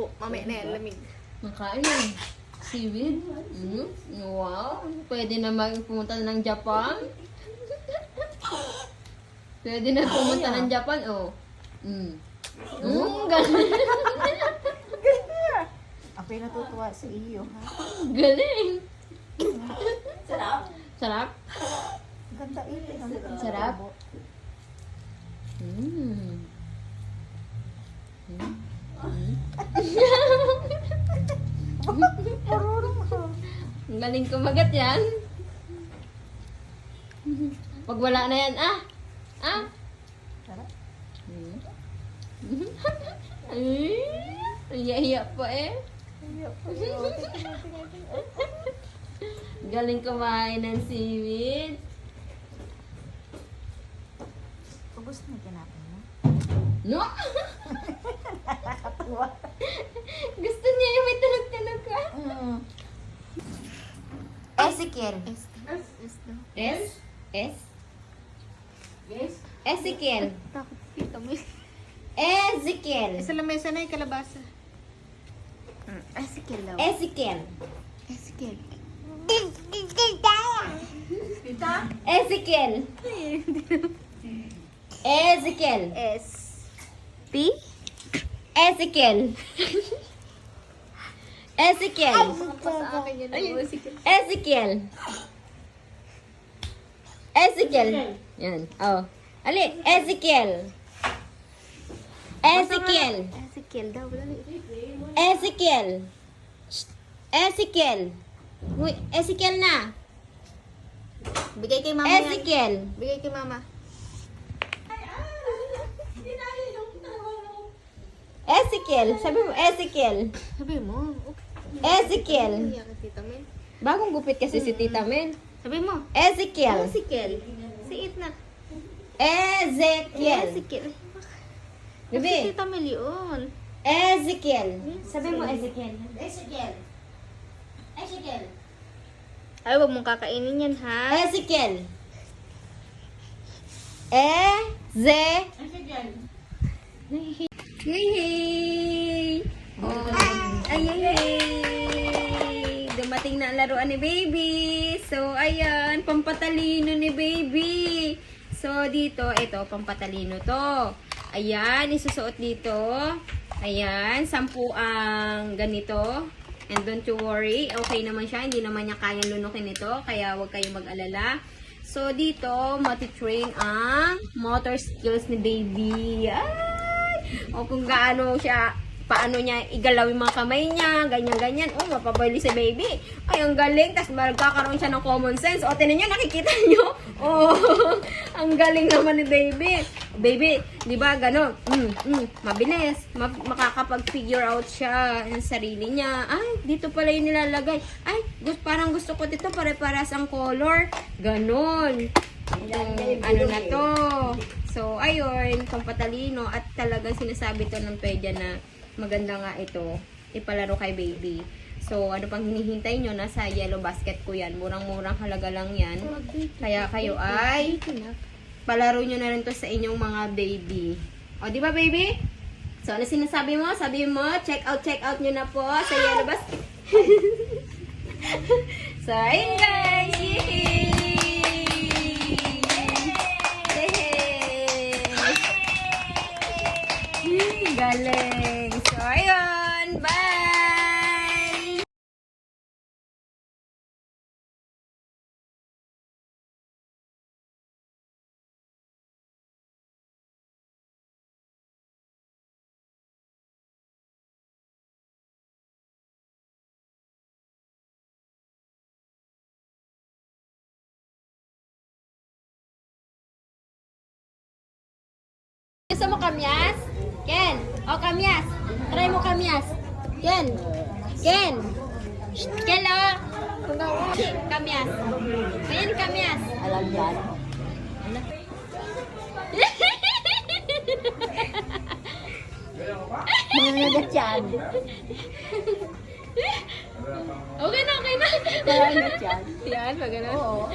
po. Mamaya na yan, lamig. Makain yan. Seaweed. Wow. Pwede na pumunta ng Japan. Pwede na pumunta ng Japan. Oh. Galing. Ako'y natutuwa sa iyo, ha? Galing. Sarap. Sarap? Ganda ito. Sarap? Ang galing kumagat yan. Pag wala na yan, Sarap. Ay, ang yahiya pa eh. Galing kumain ng seaweed. Ubus na kinapin mo. No? Nakakatuwa. Gusto niya yung may tunog-tunog ka. Ezekiel. S? S? Ezekiel. Takot kita mo. Ezekiel. Sa lamesa na yung kalabasa. Ezekiel daw. Ezekiel. Ezekiel. Ezekiel. Ezekiel. S. P? Ezekiel. Ezekiel. Ezekiel. Ezekiel. Yan. Oh. Ali, Ezekiel. Ezekiel. Ezekiel daw. Dali. Ezekiel. Ezekiel. Uy, Ezekiel na. Bigay kay mama yan. Ezekiel. Bigay kay mama. Ezekiel. Sabi mo, Ezekiel. Sabi mo. Ezekiel. Iyak ka, Tita Mel. Bagong gupit kasi si Tita Men. Sabi mo. Ezekiel. Ezekiel. Si na. Ezekiel. Ezekiel. Gabi. Si Tita Mel yun. Ezekiel. Sabi mo, Ezekiel. Ezekiel. Ezekiel. Ay, wag mong kakainin yan, ha? Ezekiel. Ezekiel. Yay! Oh, ay, dumating na ang laruan ni Baby. So, ayan, pampatalino ni Baby. So, dito, ito, pampatalino to. Ayan, isusuot dito. Ayan, 10 ang ganito. And don't you worry, okay naman siya. Hindi naman niya kayang lunukin ito. Kaya huwag kayong mag-alala. So, dito, matitrain ang motor skills ni Baby. Ay! O kung gaano siya, paano niya igalaw yung mga kamay niya, ganyan-ganyan. O, mapabali si Baby. Ay, ang galing. Tapos magkakaroon siya ng common sense. O, tinan nyo, nakikita nyo? O, ang galing naman ni Baby. Baby, di ba, gano'n? Mabilis. Makakapag-figure out siya ng sarili niya. Ay, dito pala yung nilalagay. Ay, parang gusto ko dito, pare-paras ang color. Ganon. Ano na to. So, ayun, pampatalino. At talagang sinasabi to ng pedya na maganda nga ito. Ipalaro kay Baby. So, ano pang hinihintay nyo? Nasa yellow basket ko yan. Murang-murang halaga lang yan. Kaya kayo ay palaro nyo na rin to sa inyong mga baby. O, di ba, Baby? So, ano sinasabi mo? Sabi mo, check out nyo na po sa yellow basket. So, ayun guys! Yay! Galing! So, ayun! Bye! Gusto mo kamyas? Ken! O, kamyas! Try mo kamyas! Ken! Ken! Ken, o! Kamyas! Ayan, kamyas! Alam yan. Mangangagat yan. Okay na, okay na! Mangangagat yan. Yan, maganda. Oo.